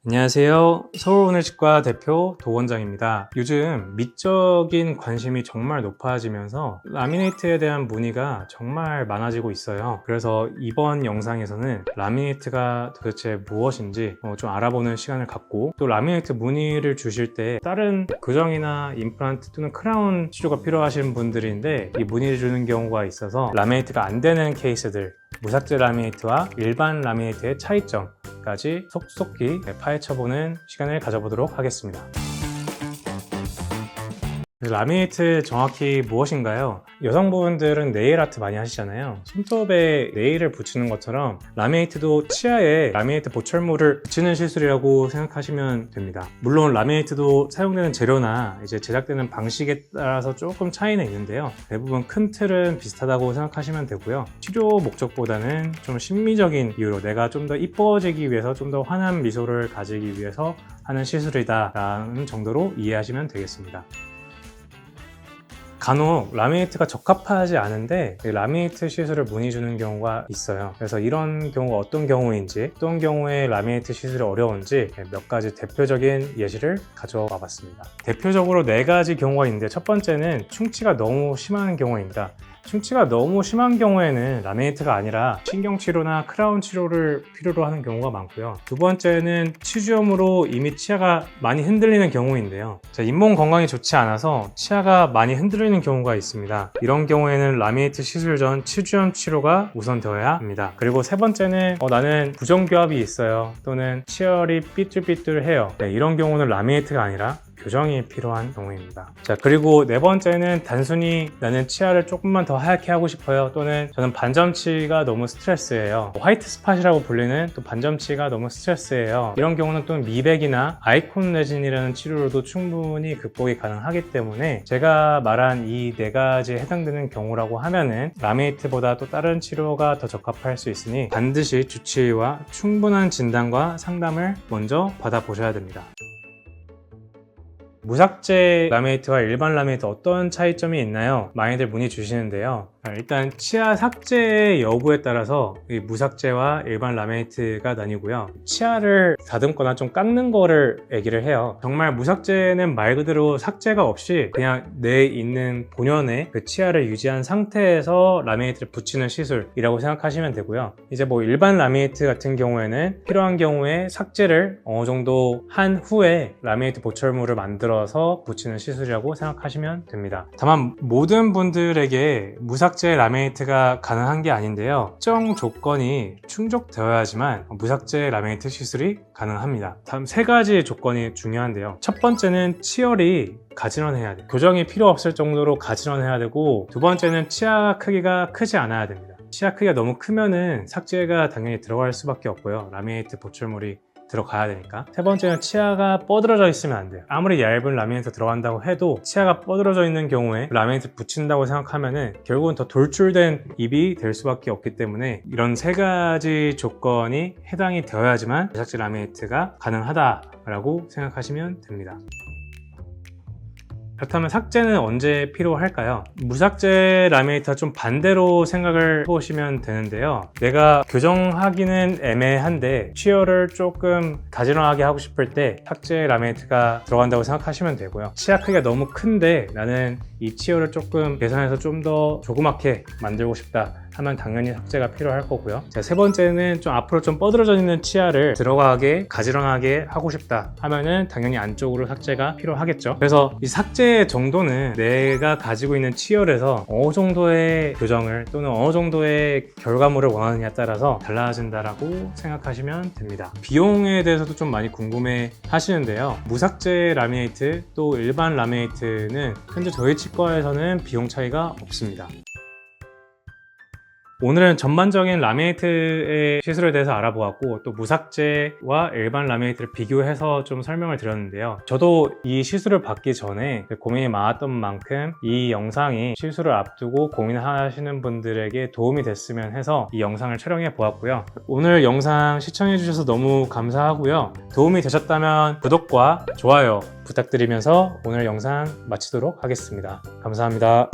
안녕하세요. 서울오늘치과 대표 도원장입니다. 요즘 미적인 관심이 정말 높아지면서 라미네이트에 대한 문의가 정말 많아지고 있어요. 그래서 이번 영상에서는 라미네이트가 도대체 무엇인지 좀 알아보는 시간을 갖고, 또 라미네이트 문의를 주실 때 다른 교정이나 임플란트 또는 크라운 치료가 필요하신 분들인데 이 문의를 주는 경우가 있어서 라미네이트가 안 되는 케이스들, 무삭제 라미네이트와 일반 라미네이트의 차이점까지 속속히 파헤쳐보는 시간을 가져보도록 하겠습니다. 라미네이트 정확히 무엇인가요? 여성분들은 네일 아트 많이 하시잖아요. 손톱에 네일을 붙이는 것처럼 라미네이트도 치아에 라미네이트 보철물을 붙이는 시술이라고 생각하시면 됩니다. 물론 라미네이트도 사용되는 재료나 이제 제작되는 방식에 따라서 조금 차이는 있는데요. 대부분 큰 틀은 비슷하다고 생각하시면 되고요. 치료 목적보다는 좀 심미적인 이유로 내가 좀 더 이뻐지기 위해서, 좀 더 환한 미소를 가지기 위해서 하는 시술이다라는 정도로 이해하시면 되겠습니다. 간혹 라미네이트가 적합하지 않은데 라미네이트 시술을 문의 주는 경우가 있어요. 그래서 이런 경우가 어떤 경우인지, 어떤 경우에 라미네이트 시술이 어려운지 몇 가지 대표적인 예시를 가져와 봤습니다. 대표적으로 4가지 경우가 있는데, 첫 번째는 충치가 너무 심한 경우입니다. 충치가 너무 심한 경우에는 라미네이트가 아니라 신경치료나 크라운 치료를 필요로 하는 경우가 많고요. 두 번째는 치주염으로 이미 치아가 많이 흔들리는 경우인데요. 잇몸 건강이 좋지 않아서 치아가 많이 흔들리는 경우가 있습니다. 이런 경우에는 라미네이트 시술 전 치주염 치료가 우선되어야 합니다. 그리고 세 번째는 나는 부정교합이 있어요, 또는 치열이 삐뚤삐뚤해요. 이런 경우는 라미네이트가 아니라 교정이 필요한 경우입니다. 그리고 네 번째는 단순히 나는 치아를 조금만 더 하얗게 하고 싶어요, 또는 저는 반점치가 너무 스트레스예요. 화이트 스팟이라고 불리는 또 반점치가 너무 스트레스예요. 이런 경우는 또 미백이나 아이콘 레진이라는 치료로도 충분히 극복이 가능하기 때문에, 제가 말한 이 4가지에 해당되는 경우라고 하면은 라미네이트보다 또 다른 치료가 더 적합할 수 있으니 반드시 주치의와 충분한 진단과 상담을 먼저 받아보셔야 됩니다. 무삭제 라미네이트와 일반 라미네이트 어떤 차이점이 있나요? 많이들 문의 주시는데요. 일단 치아 삭제 여부에 따라서 이 무삭제와 일반 라미네이트가 나뉘고요. 치아를 다듬거나 좀 깎는 거를 얘기를 해요. 정말 무삭제는 말 그대로 삭제가 없이 그냥 내 있는 본연의 그 치아를 유지한 상태에서 라미네이트를 붙이는 시술이라고 생각하시면 되고요. 이제 일반 라미네이트 같은 경우에는 필요한 경우에 삭제를 어느 정도 한 후에 라미네이트 보철물을 만들어서 붙이는 시술이라고 생각하시면 됩니다. 다만 모든 분들에게 무삭제 라미네이트가 가능한 게 아닌데요. 특정 조건이 충족되어야지만 무삭제 라미네이트 시술이 가능합니다. 다음 3가지 조건이 중요한데요. 첫 번째는 치열이 가지런해야 돼요. 교정이 필요 없을 정도로 가지런해야 되고, 두 번째는 치아 크기가 크지 않아야 됩니다. 치아 크기가 너무 크면은 삭제가 당연히 들어갈 수밖에 없고요. 라미네이트 보철물이 들어가야 되니까. 세 번째는 치아가 뻗어져 있으면 안 돼요. 아무리 얇은 라미네이트 들어간다고 해도 치아가 뻗어져 있는 경우에 라미네이트 붙인다고 생각하면은 결국은 더 돌출된 입이 될 수밖에 없기 때문에, 이런 3가지 조건이 해당이 되어야지만 무삭제 라미네이트가 가능하다라고 생각하시면 됩니다. 그렇다면 삭제는 언제 필요할까요? 무삭제 라미네이트와 좀 반대로 생각을 해보시면 되는데요. 내가 교정하기는 애매한데 치열을 조금 가지런하게 하고 싶을 때 삭제 라미네이트가 들어간다고 생각하시면 되고요. 치아 크기가 너무 큰데 나는 이 치열을 조금 계산해서 좀 더 조그맣게 만들고 싶다 하면 당연히 삭제가 필요할 거고요. 세 번째는 좀 앞으로 좀 뻗어져 있는 치아를 들어가게 가지런하게 하고 싶다 하면은 당연히 안쪽으로 삭제가 필요하겠죠. 그래서 이 삭제 정도는 내가 가지고 있는 치열에서 어느 정도의 교정을 또는 어느 정도의 결과물을 원하느냐에 따라서 달라진다라고 생각하시면 됩니다. 비용에 대해서도 좀 많이 궁금해 하시는데요. 무삭제 라미네이트 또 일반 라미네이트는 현재 저희 치과에서는 비용 차이가 없습니다. 오늘은 전반적인 라미네이트의 시술에 대해서 알아보았고, 또 무삭제와 일반 라미네이트를 비교해서 좀 설명을 드렸는데요. 저도 이 시술을 받기 전에 고민이 많았던 만큼 이 영상이 시술을 앞두고 고민하시는 분들에게 도움이 됐으면 해서 이 영상을 촬영해 보았고요. 오늘 영상 시청해 주셔서 너무 감사하고요. 도움이 되셨다면 구독과 좋아요 부탁드리면서 오늘 영상 마치도록 하겠습니다. 감사합니다.